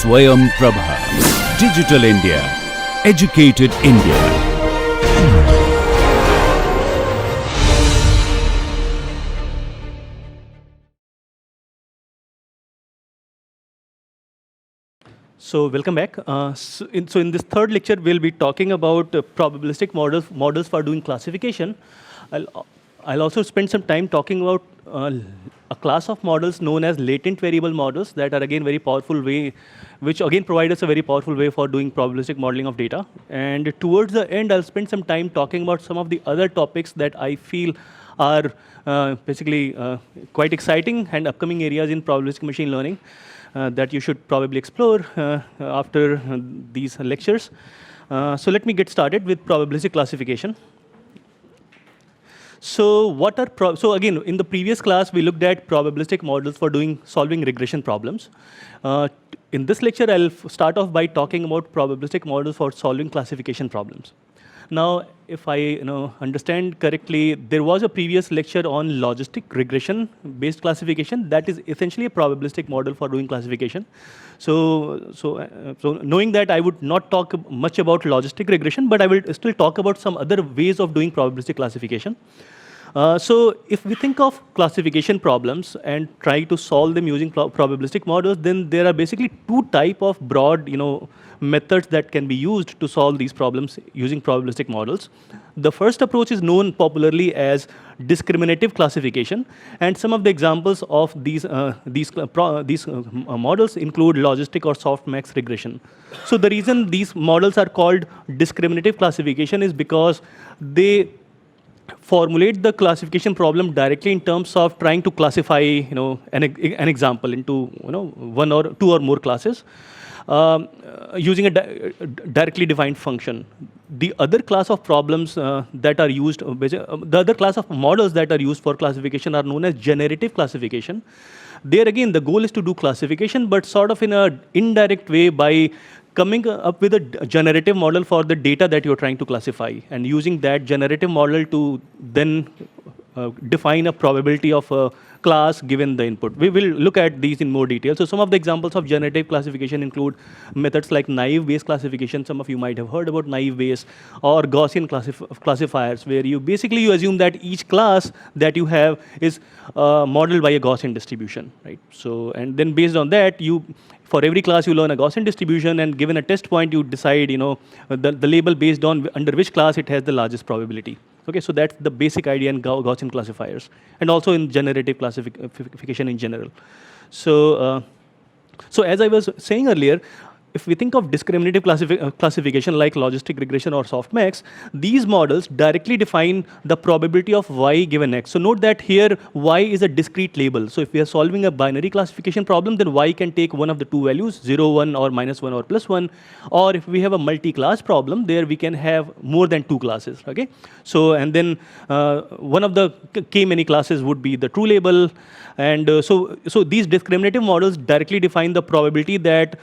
Swayam Prabha. Digital India. Educated India. So welcome back. So in this third lecture, we'll be talking about probabilistic models for doing classification. I'll also spend some time talking about a class of models known as latent variable models that are again very powerful way, which again provide us a very powerful way for doing probabilistic modeling of data. And towards the end, I'll spend some time talking about some of the other topics that I feel are basically quite exciting and upcoming areas in probabilistic machine learning. That you should probably explore after these lectures. So let me get started with probabilistic classification. So so again, in the previous class, we looked at probabilistic models for solving regression problems. In this lecture, I'll start off by talking about probabilistic models for solving classification problems. Now, if I understand correctly, there was a previous lecture on logistic regression-based classification. That is essentially a probabilistic model for doing classification. So knowing that, I would not talk much about logistic regression, but I will still talk about some other ways of doing probabilistic classification. So if we think of classification problems and try to solve them using probabilistic models, then there are basically two types of broad methods that can be used to solve these problems using probabilistic models. The first approach is known popularly as discriminative classification, and some of the examples of these models include logistic or softmax regression. So the reason these models are called discriminative classification is because they formulate the classification problem directly in terms of trying to classify an example into one or two or more classes using a directly defined function. The other class of problems that are used, the other class of models that are used for classification are known as generative classification. There again, the goal is to do classification, but sort of in an indirect way by coming up with a generative model for the data that you're trying to classify, and using that generative model to then define a probability of a class given the input. We will look at these in more detail. So some of the examples of generative classification include methods like naive Bayes classification. Some of you might have heard about naive Bayes, or Gaussian classifiers, where you assume that each class that you have is modeled by a Gaussian distribution, right? So, and then based on that, for every class you learn a Gaussian distribution, and given a test point, you decide the label based on under which class it has the largest probability. Okay, so that's the basic idea in Gaussian classifiers, and also in generative classification in general. So, so as I was saying earlier, if we think of discriminative classification like logistic regression or softmax, these models directly define the probability of y given x. So note that here y is a discrete label. So if we are solving a binary classification problem, then y can take one of the two values, 0, 1, or -1 or +1. Or if we have a multi-class problem, there we can have more than two classes. Okay. So and then one of the k-many classes would be the true label. And so these discriminative models directly define the probability that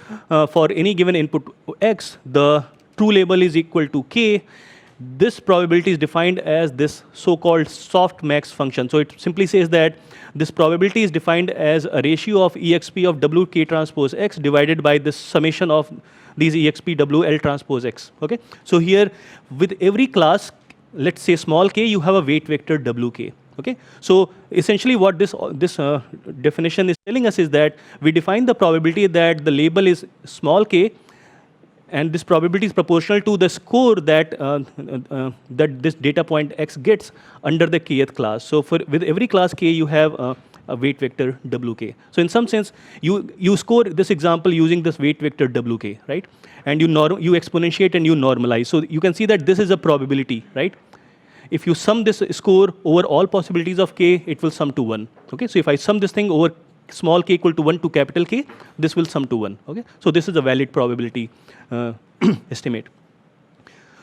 for any given input x, the true label is equal to k. This probability is defined as this so-called softmax function. So it simply says that this probability is defined as a ratio of exp of wk transpose x divided by this summation of these exp wl transpose x. Okay. So here, with every class, let's say small k, you have a weight vector wk. Okay, so essentially what this definition is telling us is that we define the probability that the label is small k, and this probability is proportional to the score that that this data point x gets under the kth class. So with every class k, you have a weight vector wk. So in some sense, you score this example using this weight vector wk, right? And you exponentiate and you normalize. So you can see that this is a probability, right? If you sum this score over all possibilities of k, it will sum to 1. Okay, so if I sum this thing over small k equal to 1 to capital K, this will sum to 1. Okay, so this is a valid probability estimate.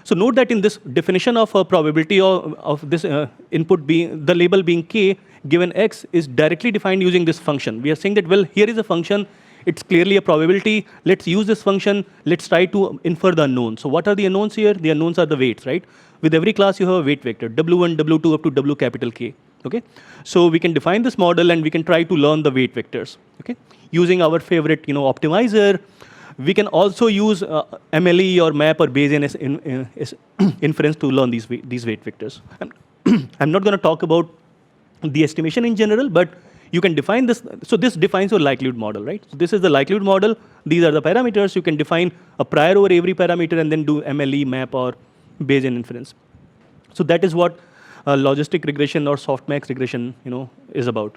So note that in this definition of a probability of this input being the label being k given x is directly defined using this function. We are saying that, well, here is a function. It's clearly a probability. Let's use this function. Let's try to infer the unknowns. So what are the unknowns here? The unknowns are the weights, right? With every class, you have a weight vector, W1, W2 up to W capital K. Okay? So we can define this model and we can try to learn the weight vectors. Okay? Using our favorite optimizer, We can also use MLE or map or Bayesian inference to learn these weight vectors. I'm not going to talk about the estimation in general, but you can define this. So this defines your likelihood model, right? So this is the likelihood model. These are the parameters. You can define a prior over every parameter and then do MLE, map, or Bayesian inference. So that is what logistic regression or softmax regression, is about.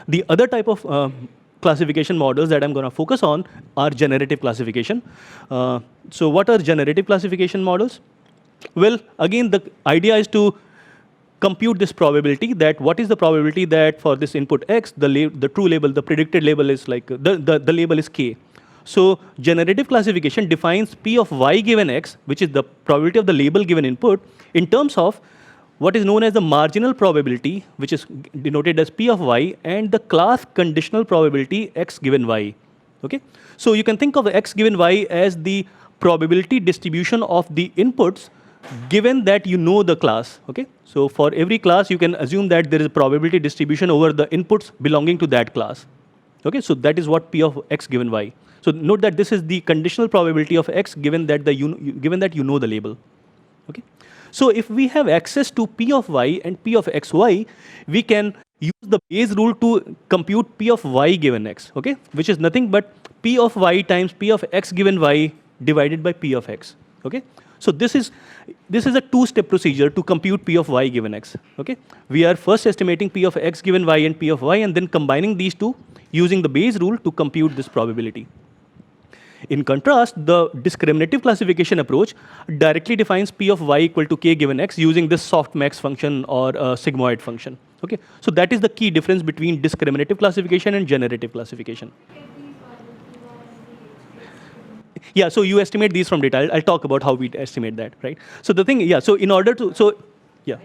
The other type of classification models that I'm going to focus on are generative classification. So what are generative classification models? Well, again, the idea is to compute this probability, that what is the probability that for this input x, the true label, the predicted label is like, the label is k. So generative classification defines P of y given x, which is the probability of the label given input, in terms of what is known as the marginal probability, which is denoted as P of y, and the class conditional probability x given y. Okay? So you can think of x given y as the probability distribution of the inputs given that you know the class. Okay? So for every class, you can assume that there is a probability distribution over the inputs belonging to that class. Okay? So that is what P of x given y. So note that this is the conditional probability of x given that you know the label. Okay? So if we have access to P of y and P of xy, we can use the Bayes rule to compute P of y given x, okay? Which is nothing but P of y times P of x given y divided by P of x, okay? So this is a two-step procedure to compute P of y given x, okay? We are first estimating P of x given y and P of y, and then combining these two using the Bayes rule to compute this probability. In contrast, the discriminative classification approach directly defines P of y equal to k given x using this softmax function or a sigmoid function. Okay? So that is the key difference between discriminative classification and generative classification. Yeah, so you estimate these from data. I'll talk about how we estimate that, right? So the thing, yeah, so in order to, yeah.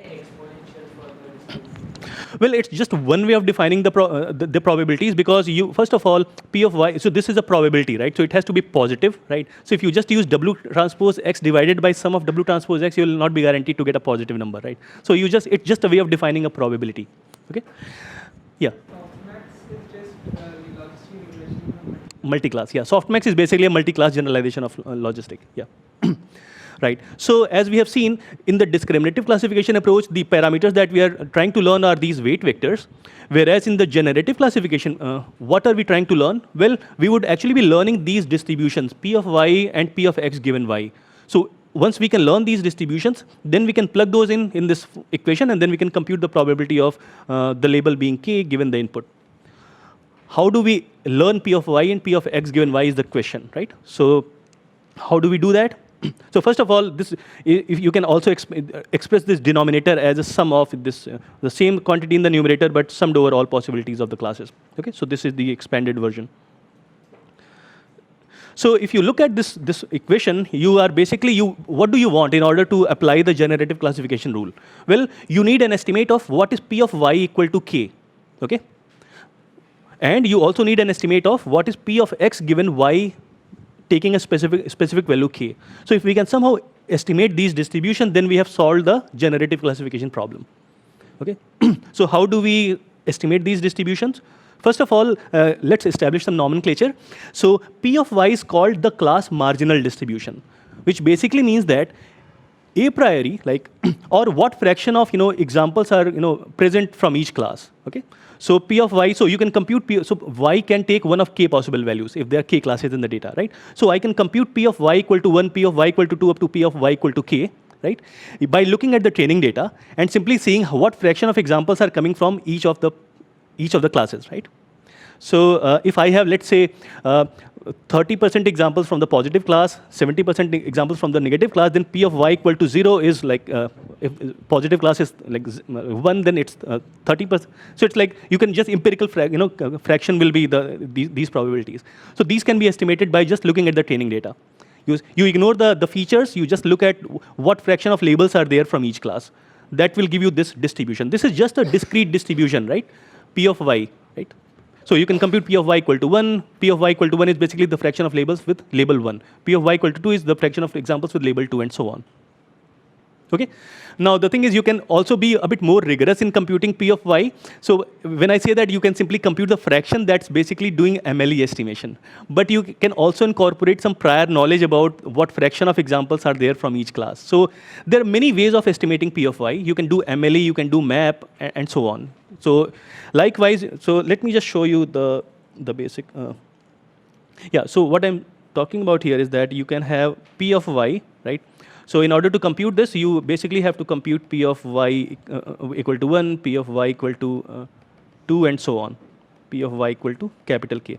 Well, it's just one way of defining the probabilities, because you, first of all, P of y, so this is a probability, right? So it has to be positive, right? So if you just use W transpose X divided by sum of W transpose X, you will not be guaranteed to get a positive number, right? So it's just a way of defining a probability, okay? Yeah. Softmax is just logistic regression. Multi-class, yeah. Softmax is basically a multi-class generalization of logistic, yeah. Right. So as we have seen in the discriminative classification approach, the parameters that we are trying to learn are these weight vectors. Whereas in the generative classification, what are we trying to learn? Well, we would actually be learning these distributions, P of y and P of x given y. So once we can learn these distributions, then we can plug those in this equation, and then we can compute the probability of the label being k given the input. How do we learn P of y and P of x given y is the question, right? So how do we do that? So first of all, if you can also express this denominator as a sum of this, the same quantity in the numerator, but summed over all possibilities of the classes. Okay, so this is the expanded version. So if you look at this equation, you are basically, what do you want in order to apply the generative classification rule? Well, you need an estimate of what is P of y equal to k, okay? And you also need an estimate of what is P of x given y taking a specific value k. So if we can somehow estimate these distributions, then we have solved the generative classification problem. Okay. So how do we estimate these distributions? First of all, let's establish some nomenclature. So P of y is called the class marginal distribution, which basically means that a priori, like, or what fraction of examples are present from each class. Okay. So P of y, so you can compute P, so y can take one of k possible values if there are k classes in the data, right? So I can compute P of y equal to 1, P of y equal to 2, up to P of y equal to k, right? By looking at the training data and simply seeing what fraction of examples are coming from each of the classes, right? So if I have, let's say, 30% examples from the positive class, 70% examples from the negative class, then P of y equal to 0 is like, if positive class is like 1, then it's 30%. So it's like, you can just empirical, fraction will be these probabilities. So these can be estimated by just looking at the training data. You ignore the features, you just look at what fraction of labels are there from each class. That will give you this distribution. This is just a discrete distribution, right? P of y, right? So you can compute P of y equal to 1. P of y equal to 1 is basically the fraction of labels with label 1. P of y equal to 2 is the fraction of examples with label 2, and so on. Okay. Now the thing is, you can also be a bit more rigorous in computing P of y. So when I say that, you can simply compute the fraction that's basically doing MLE estimation. But you can also incorporate some prior knowledge about what fraction of examples are there from each class. So there are many ways of estimating P of y. You can do MLE, you can do map, and so on. So likewise, so let me just show you the basic. Yeah, so what I'm talking about here is that you can have P of y, right? So in order to compute this, you basically have to compute P of y equal to 1, P of y equal to 2, and so on. P of y equal to capital K.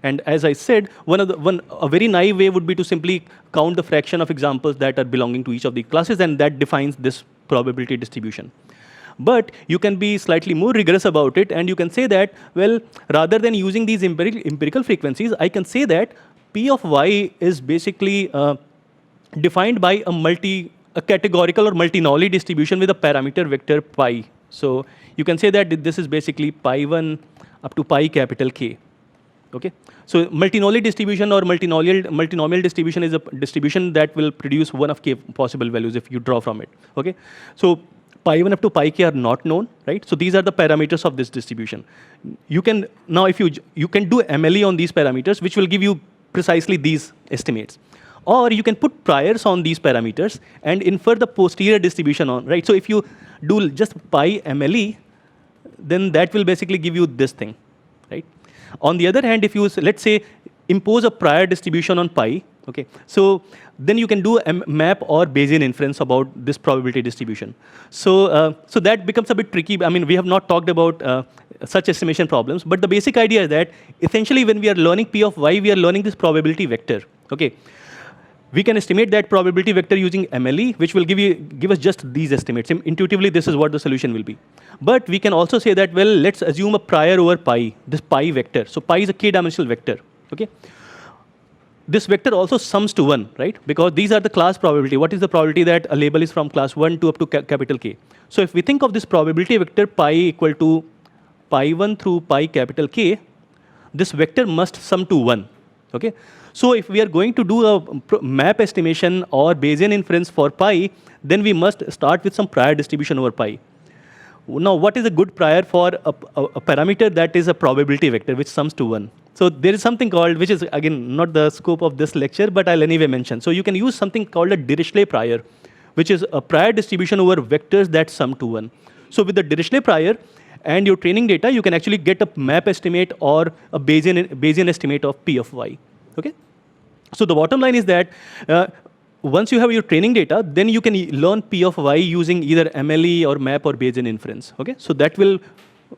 And as I said, a very naive way would be to simply count the fraction of examples that are belonging to each of the classes, and that defines this probability distribution. But you can be slightly more rigorous about it, and you can say that, well, rather than using these empirical frequencies, I can say that P of y is basically defined by a categorical or multi-nolly distribution with a parameter vector pi. So you can say that this is basically pi 1 up to pi capital K. Okay? So multi-nolly distribution or multinomial distribution is a distribution that will produce one of k possible values if you draw from it. Okay? So pi 1 up to pi k are not known, right? So these are the parameters of this distribution. You can, now if you can do MLE on these parameters, which will give you precisely these estimates. Or you can put priors on these parameters and infer the posterior distribution on, right? So if you do just pi MLE, then that will basically give you this thing, right? On the other hand, if you, let's say, impose a prior distribution on pi, okay, so then you can do a map or Bayesian inference about this probability distribution. So, so that becomes a bit tricky. I mean, we have not talked about such estimation problems, but the basic idea is that essentially when we are learning P of y, we are learning this probability vector, okay? We can estimate that probability vector using MLE, which will give us just these estimates. Intuitively, this is what the solution will be. But we can also say that, well, let's assume a prior over pi, this pi vector. So pi is a k-dimensional vector, okay? This vector also sums to 1, right? Because these are the class probability. What is the probability that a label is from class 1 to up to capital K? So if we think of this probability vector pi equal to pi 1 through pi capital K, this vector must sum to 1, okay? So if we are going to do a map estimation or Bayesian inference for pi, then we must start with some prior distribution over pi. Now, what is a good prior for a parameter that is a probability vector, which sums to 1? So there is something called, which is, again, not the scope of this lecture, but I'll anyway mention. So you can use something called a Dirichlet prior, which is a prior distribution over vectors that sum to 1. So with the Dirichlet prior and your training data, you can actually get a map estimate or a Bayesian estimate of P of y, okay? So the bottom line is that once you have your training data, then you can learn P of y using either MLE or map or Bayesian inference. Okay, so that will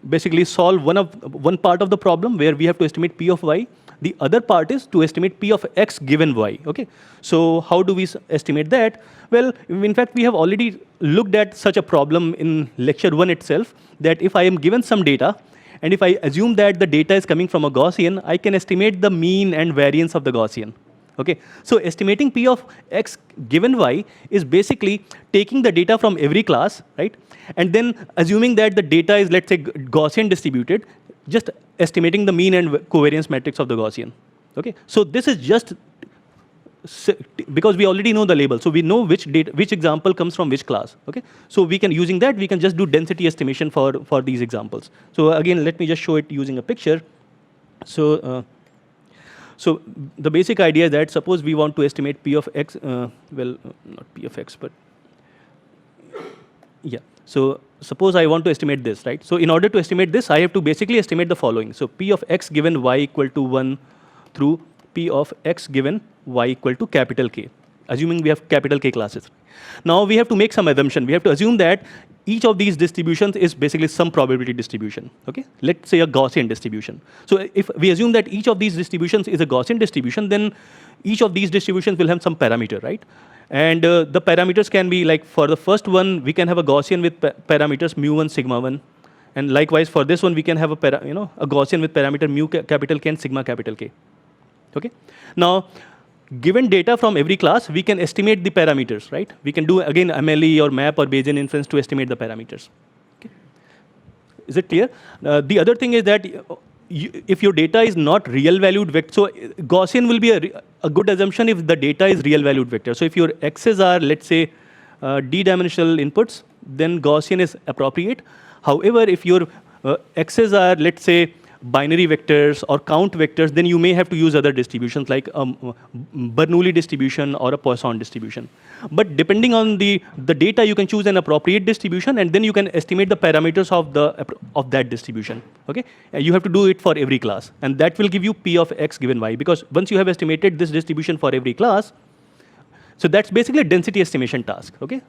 basically solve one part of the problem where we have to estimate P of y. The other part is to estimate P of x given y. Okay, so how do we estimate that? Well, in fact, we have already looked at such a problem in lecture 1 itself. That if I am given some data, and if I assume that the data is coming from a Gaussian, I can estimate the mean and variance of the Gaussian. Okay, so estimating P of x given y is basically taking the data from every class, right? And then assuming that the data is, let's say, Gaussian distributed, just estimating the mean and covariance matrix of the Gaussian. Okay, so this is just because we already know the label, so we know which example comes from which class. Okay, so we can, using that, we can just do density estimation for these examples. So again, let me just show it using a picture. So. So the basic idea is that suppose we want to estimate P of x, well, not P of x, but yeah. So suppose I want to estimate this, right? So in order to estimate this, I have to basically estimate the following. So P of x given y equal to 1 through P of x given y equal to capital K, assuming we have capital K classes. Now we have to make some assumption. We have to assume that each of these distributions is basically some probability distribution. Okay, let's say a Gaussian distribution. So if we assume that each of these distributions is a Gaussian distribution, then each of these distributions will have some parameter, right? And the parameters can be, like, for the first one, we can have a Gaussian with parameters mu1, sigma 1. And likewise, for this one, we can have a Gaussian with parameter mu capital K and sigma capital K. Okay. Now, given data from every class, we can estimate the parameters, right? We can do, again, MLE or map or Bayesian inference to estimate the parameters. Okay. Is it clear? The other thing is that if your data is not real valued vector, so Gaussian will be a good assumption if the data is real valued vector. So if your x's are, let's say, d-dimensional inputs, then Gaussian is appropriate. However, if your x's are, let's say, binary vectors or count vectors, then you may have to use other distributions like Bernoulli distribution or a Poisson distribution. But depending on the data, you can choose an appropriate distribution, and then you can estimate the parameters of that distribution. Okay, you have to do it for every class, and that will give you P of x given y, because once you have estimated this distribution for every class, so that's basically a density estimation task. Okay,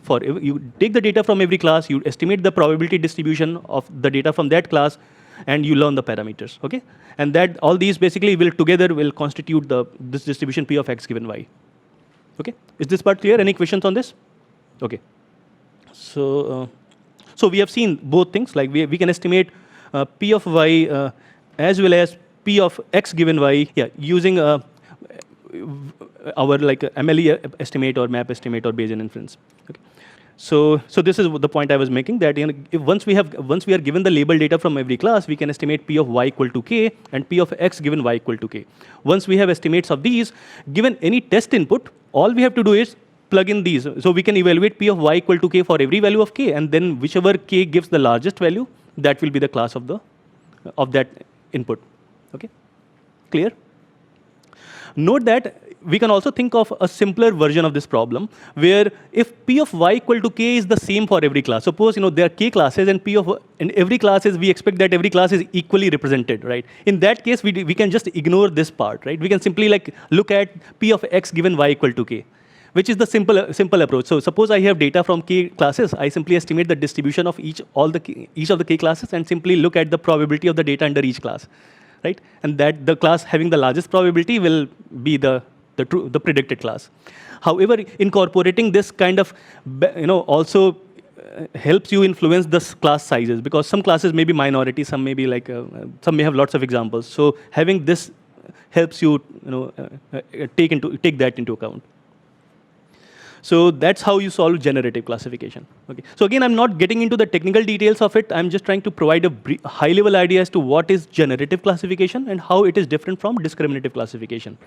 you take the data from every class, you estimate the probability distribution of the data from that class, and you learn the parameters. Okay, and that all these basically will constitute this distribution P of x given y. Okay, is this part clear? Any questions on this? Okay, so we have seen both things. Like we can estimate P of y as well as P of x given y, using our like MLE estimate or map estimate or Bayesian inference. Okay. So this is the point I was making, that if once we are given the label data from every class, we can estimate P of y equal to k and P of x given y equal to k. Once we have estimates of these, given any test input, all we have to do is plug in these. So we can evaluate P of y equal to k for every value of k, and then whichever k gives the largest value, that will be the class of that input. Okay, clear? Note that we can also think of a simpler version of this problem, where if P of y equal to k is the same for every class. Suppose there are k classes, and every class is, we expect that every class is equally represented, right? In that case, we can just ignore this part, right? We can simply like look at P of x given y equal to k, which is the simple approach. So suppose I have data from k classes, I simply estimate the distribution of each of the k classes, and simply look at the probability of the data under each class, right? And that the class having the largest probability will be the predicted class. However, incorporating this kind of, also helps you influence the class sizes, because some classes may be minority, some may be like, some may have lots of examples. So having this helps you, take that into account. So that's how you solve generative classification. Okay. So again, I'm not getting into the technical details of it. I'm just trying to provide a high-level idea as to what is generative classification and how it is different from discriminative classification.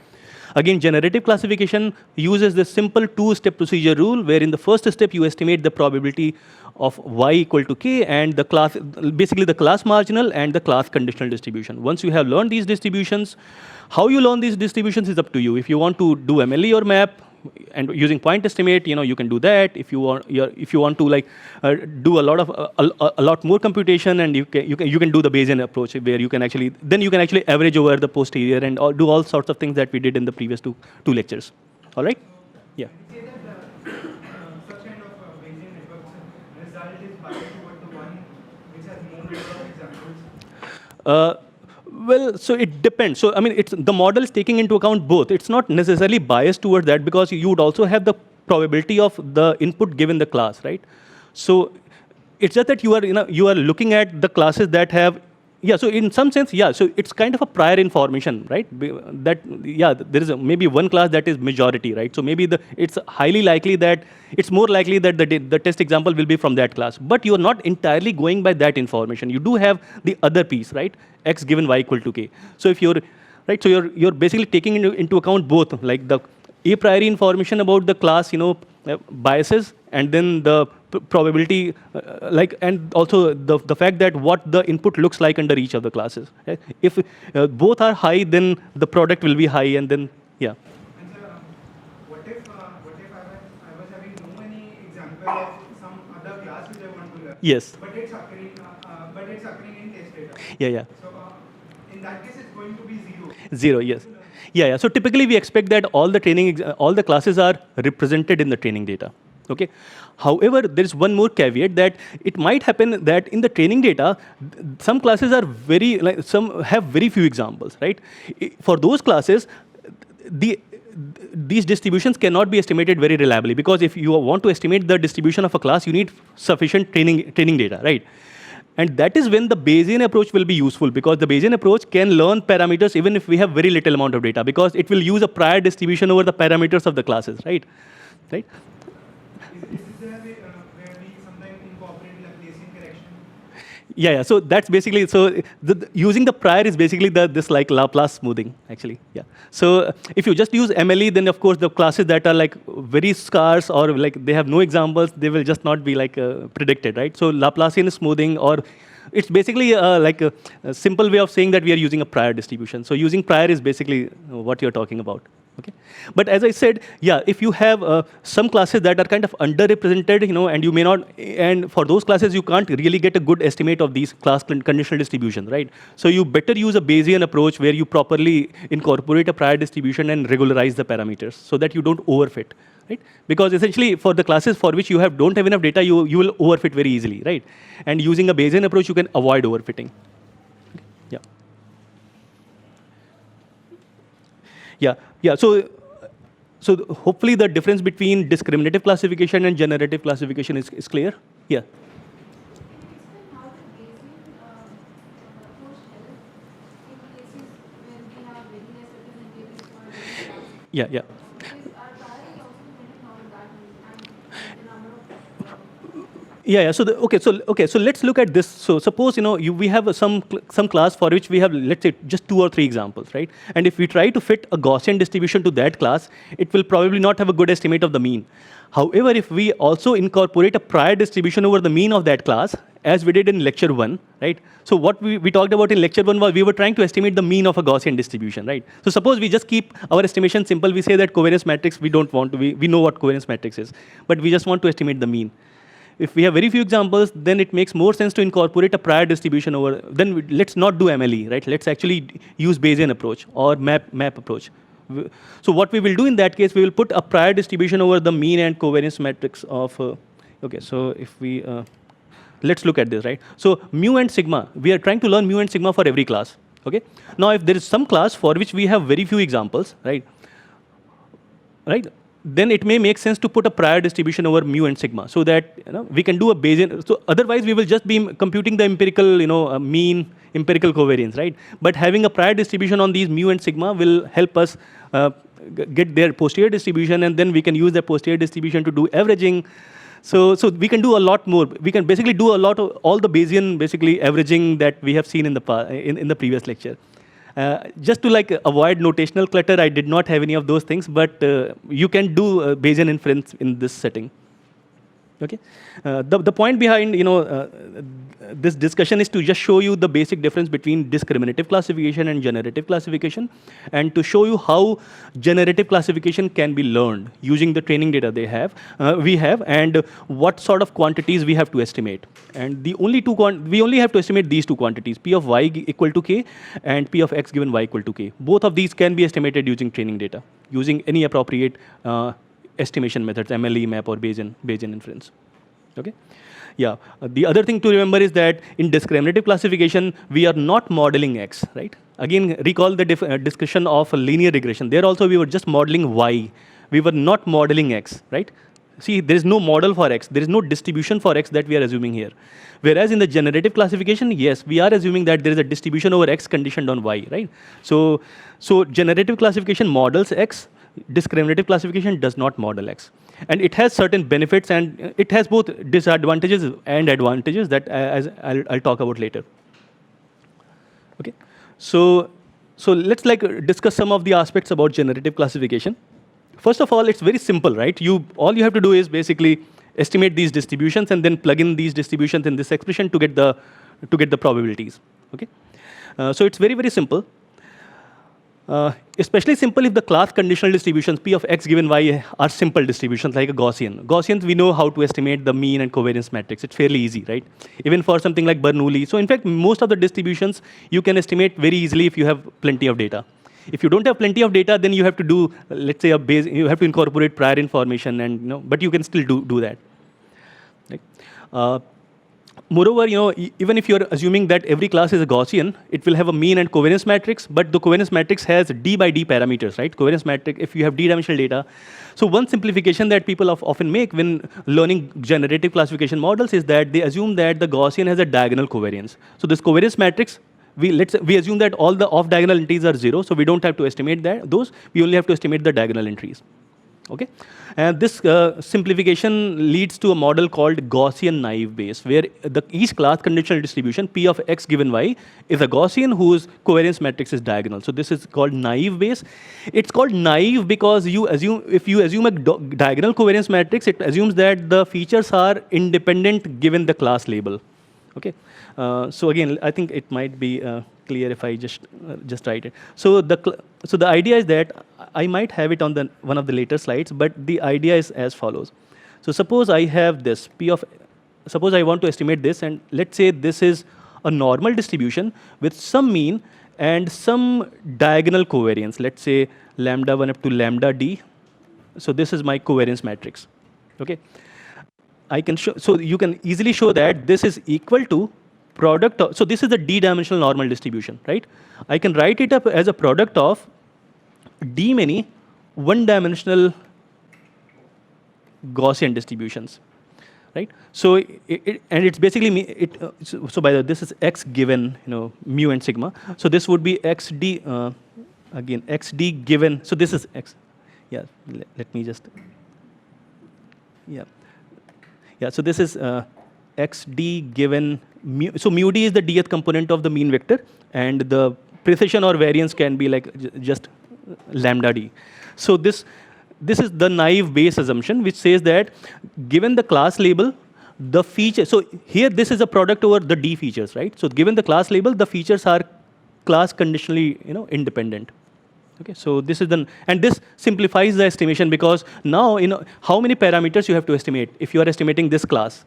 Again, generative classification uses this simple two-step procedure rule, where in the first step you estimate the probability of y equal to k and the class, basically the class marginal and the class conditional distribution. Once you have learned these distributions, how you learn these distributions is up to you. If you want to do MLE or map, and using point estimate, you can do that. If you want to like do a lot more computation, and you can do the Bayesian approach, where you can actually average over the posterior and do all sorts of things that we did in the previous two lectures. All right? Yeah. Say that such kind of Bayesian networks result is biased toward the one which has more number of examples. Well, so it depends. So I mean, the model is taking into account both. It's not necessarily biased towards that, because you would also have the probability of the input given the class, right? So it's just that you are looking at the classes that have, so in some sense, so it's kind of a prior information, right? That, there is maybe one class that is majority, right? So maybe it's more likely that the test example will be from that class. But you are not entirely going by that information. You do have the other piece, right? X given y equal to k. So if you're, right, so you're basically taking into account both, like the a priori information about the class, biases, and then the probability, and also the fact that what the input looks like under each of the classes. Right? If both are high, then the product will be high, and then, And sir, what if I was having no any example of some other class which I want to learn? Yes. But it's occurring in test data. Yeah. So in that case, it's going to be 0. 0, yes. Yeah. So typically we expect that all the classes are represented in the training data. Okay. However, there is one more caveat, that it might happen that in the training data, some classes are some have very few examples, right? For those classes, these distributions cannot be estimated very reliably, because if you want to estimate the distribution of a class, you need sufficient training data, right? And that is when the Bayesian approach will be useful, because the Bayesian approach can learn parameters even if we have very little amount of data, because it will use a prior distribution over the parameters of the classes, right? Right? Is there a way where we sometimes incorporate Laplacian correction? Yeah. So that's basically, using the prior is basically this like Laplace smoothing, actually. Yeah. So if you just use MLE, then of course the classes that are like very scarce or like they have no examples, they will just not be like predicted, right? So Laplacian smoothing, or it's basically like a simple way of saying that we are using a prior distribution. So using prior is basically what you're talking about. Okay, but as I said, yeah, if you have some classes that are kind of underrepresented, and you may not, and for those classes you can't really get a good estimate of these class conditional distributions, right? So you better use a Bayesian approach where you properly incorporate a prior distribution and regularize the parameters so that you don't overfit, right? Because essentially for the classes for which you don't have enough data, you will overfit very easily, right? And using a Bayesian approach, you can avoid overfitting. Yeah. Yeah. So hopefully the difference between discriminative classification and generative classification is clear. Yeah. How the Bayesian approach helps in cases where we have very less representatives for very large. Yeah. Because our prior is also dependent on that and the number of Yeah. So let's look at this. So suppose we have some class for which we have, let's say, just 2 or 3 examples, right? And if we try to fit a Gaussian distribution to that class, it will probably not have a good estimate of the mean. However, if we also incorporate a prior distribution over the mean of that class, as we did in lecture 1, right? So what we talked about in lecture 1 was we were trying to estimate the mean of a Gaussian distribution, right? So suppose we just keep our estimation simple. We say that covariance matrix, we don't want to, we know what covariance matrix is, but we just want to estimate the mean. If we have very few examples, then it makes more sense to incorporate a prior distribution over, then let's not do MLE, right? Let's actually use Bayesian approach or map approach. So what we will do in that case, we will put a prior distribution over the mean and covariance matrix of, okay, so if we, let's look at this, right? So mu and sigma, we are trying to learn mu and sigma for every class, okay? Now if there is some class for which we have very few examples, right? Then it may make sense to put a prior distribution over mu and sigma so that we can do a Bayesian. So otherwise, we will just be computing the empirical, mean, empirical covariance, right? But having a prior distribution on these mu and sigma will help us get their posterior distribution, and then we can use the posterior distribution to do averaging. So we can do a lot more. We can basically do a lot of all the Bayesian basically averaging that we have seen in the previous lecture. Just to like avoid notational clutter, I did not have any of those things, but you can do Bayesian inference in this setting. Okay, the point behind this discussion is to just show you the basic difference between discriminative classification and generative classification, and to show you how generative classification can be learned using the training data we have, and what sort of quantities we have to estimate. And we only have to estimate these 2 quantities: p of y equal to k and p of x given y equal to k. Both of these can be estimated using training data, using any appropriate estimation methods, MLE, map, or Bayesian inference. Okay. Yeah. The other thing to remember is that in discriminative classification, we are not modeling x, right? Again, recall the discussion of linear regression. There also we were just modeling y. We were not modeling x, right? See, there is no model for x. There is no distribution for x that we are assuming here. Whereas in the generative classification, yes, we are assuming that there is a distribution over x conditioned on y, right? So generative classification models x. Discriminative classification does not model x. And it has certain benefits, and it has both disadvantages and advantages that I'll talk about later. Okay, so let's like discuss some of the aspects about generative classification. First of all, it's very simple, right? All you have to do is basically estimate these distributions and then plug in these distributions in this expression to get the probabilities. Okay, so it's very, very simple. Especially simple if the class conditional distributions p of x given y are simple distributions like a Gaussian. Gaussians, we know how to estimate the mean and covariance matrix. It's fairly easy, right? Even for something like Bernoulli. So in fact, most of the distributions you can estimate very easily if you have plenty of data. If you don't have plenty of data, then you have to do, let's say, you have to incorporate prior information, and but you can still do that. Right? Moreover, even if you're assuming that every class is a Gaussian, it will have a mean and covariance matrix, but the covariance matrix has d by d parameters, right? Covariance matrix, if you have d-dimensional data. So one simplification that people often make when learning generative classification models is that they assume that the Gaussian has a diagonal covariance. So this covariance matrix, we assume that all the off-diagonal entries are 0, so we don't have to estimate those. We only have to estimate the diagonal entries. Okay, and this simplification leads to a model called Gaussian naive Bayes, where each class conditional distribution P of x given y is a Gaussian whose covariance matrix is diagonal. So this is called naive Bayes. It's called naive because if you assume a diagonal covariance matrix, it assumes that the features are independent given the class label. Okay, so again, I think it might be clear if I just write it. So the idea is that I might have it on one of the later slides, but the idea is as follows. So suppose I have this suppose I want to estimate this, and let's say this is a normal distribution with some mean and some diagonal covariance. Let's say lambda 1 up to lambda d. So this is my covariance matrix. Okay, I can show. So you can easily show that this is equal to product of, so this is the d-dimensional normal distribution, right? I can write it up as a product of d many one-dimensional Gaussian distributions, right? So and it's basically so by the way, this is x given mu and sigma. So this would be xd again xd given. So this is x. Yeah, let me just yeah. So this is xd given mu. So mu d is the dth component of the mean vector, and the precision or variance can be like just lambda d. So this is the naive Bayes assumption, which says that given the class label, the feature. So here this is a product over the d features, right? So given the class label, the features are class conditionally independent. Okay, so this is and this simplifies the estimation, because now how many parameters you have to estimate if you are estimating this class.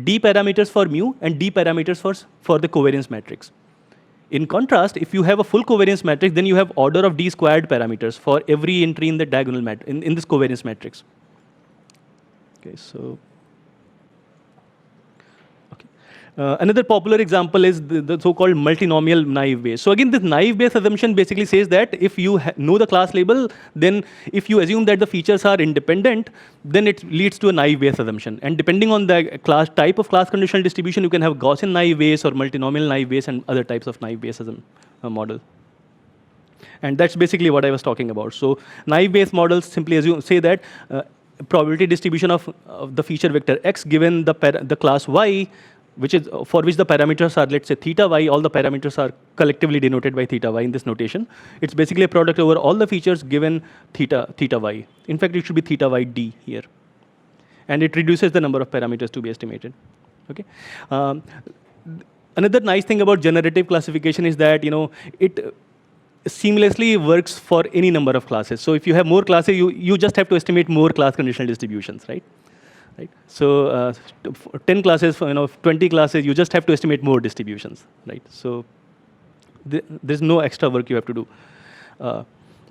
D parameters for mu and D parameters for the covariance matrix. In contrast, if you have a full covariance matrix, then you have order of D squared parameters for every entry in the diagonal in this covariance matrix. Okay, so another popular example is the so-called multinomial naive Bayes. So again, this naive Bayes assumption basically says that if you know the class label, then if you assume that the features are independent, then it leads to a naive Bayes assumption. And depending on the type of class conditional distribution, you can have Gaussian naive Bayes or multinomial naive Bayes and other types of naive Bayes model. And that's basically what I was talking about. So naive Bayes models simply say that probability distribution of the feature vector x given the class y, which is for which the parameters are, let's say, theta y. All the parameters are collectively denoted by theta y in this notation. It's basically a product over all the features given theta y. In fact, it should be theta y d here. And it reduces the number of parameters to be estimated. Okay. Another nice thing about generative classification is that it seamlessly works for any number of classes. So if you have more classes, you just have to estimate more class conditional distributions, right? Right. So 10 classes, 20 classes, you just have to estimate more distributions, right? So there's no extra work you have to do.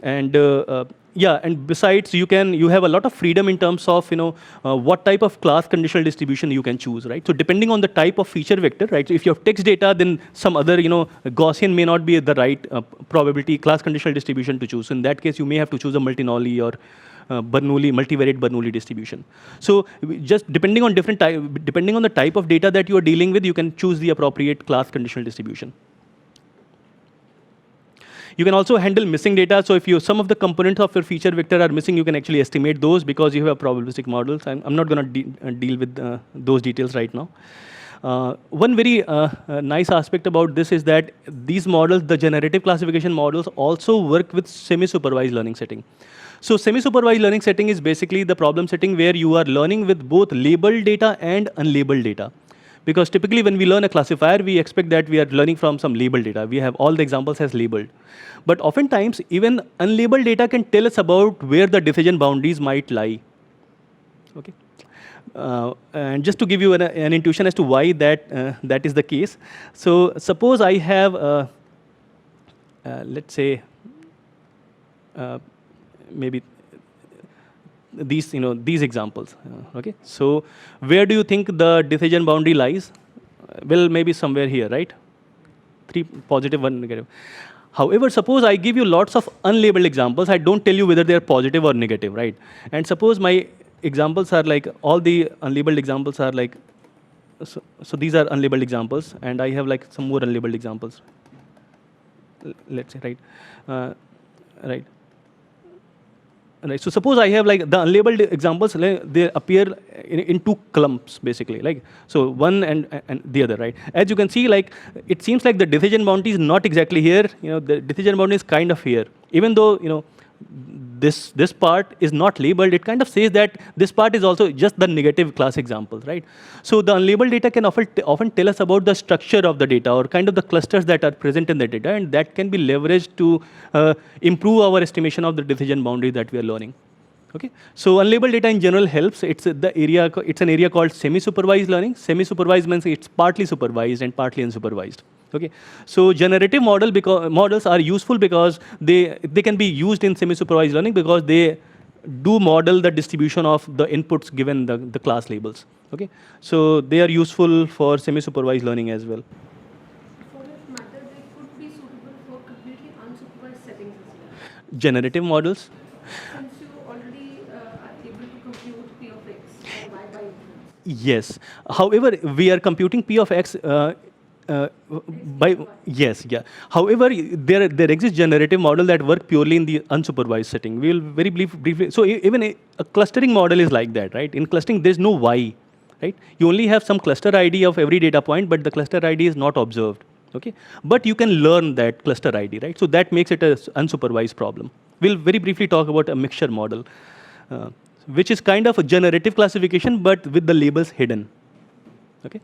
And besides, you have a lot of freedom in terms of what type of class conditional distribution you can choose, right? So depending on the type of feature vector, right? So if you have text data, then some other Gaussian may not be the right probability class conditional distribution to choose. So in that case, you may have to choose a multinomial or multivariate Bernoulli distribution. So just depending on the type of data that you are dealing with, you can choose the appropriate class conditional distribution. You can also handle missing data. So if some of the components of your feature vector are missing, you can actually estimate those because you have probabilistic models. I'm not going to deal with those details right now. One very nice aspect about this is that these models, the generative classification models, also work with semi-supervised learning setting. So semi-supervised learning setting is basically the problem setting where you are learning with both labeled data and unlabeled data. Because typically when we learn a classifier, we expect that we are learning from some labeled data. We have all the examples as labeled. But oftentimes, even unlabeled data can tell us about where the decision boundaries might lie. Okay. And just to give you an intuition as to why that is the case. So suppose I have, let's say, maybe these examples. Okay. So where do you think the decision boundary lies? Well, maybe somewhere here, right? 3 positive, 1 negative. However, suppose I give you lots of unlabeled examples. I don't tell you whether they are positive or negative, right? And suppose my examples are like, all the unlabeled examples are like, so these are unlabeled examples, and I have like some more unlabeled examples. Let's say, right? Right. Right. So suppose I have like the unlabeled examples, they appear in two clumps basically. Like so, one and the other, right? As you can see, like it seems like the decision boundary is not exactly here. The decision boundary is kind of here, even though this part is not labeled. It kind of says that this part is also just the negative class examples, right? So the unlabeled data can often tell us about the structure of the data or kind of the clusters that are present in the data, and that can be leveraged to improve our estimation of the decision boundary that we are learning. Okay, so unlabeled data in general helps. It's an area called semi-supervised learning. Semi-supervised means it's partly supervised and partly unsupervised. Okay, so generative models are useful because they can be used in semi-supervised learning because they do model the distribution of the inputs given the class labels. Okay, so they are useful for semi-supervised learning as well. For that matter, they could be suitable for completely unsupervised settings as well. Generative models. Since you already are able to compute P of X or Y by inference. Yes. However, we are computing P of X by yes, yeah. However, there exists generative model that work purely in the unsupervised setting. We will very briefly. So even a clustering model is like that, right? In clustering, there's no Y, right? You only have some cluster ID of every data point, but the cluster ID is not observed. Okay, but you can learn that cluster ID, right? So that makes it an unsupervised problem. We'll very briefly talk about a mixture model, which is kind of a generative classification, but with the labels hidden. Okay.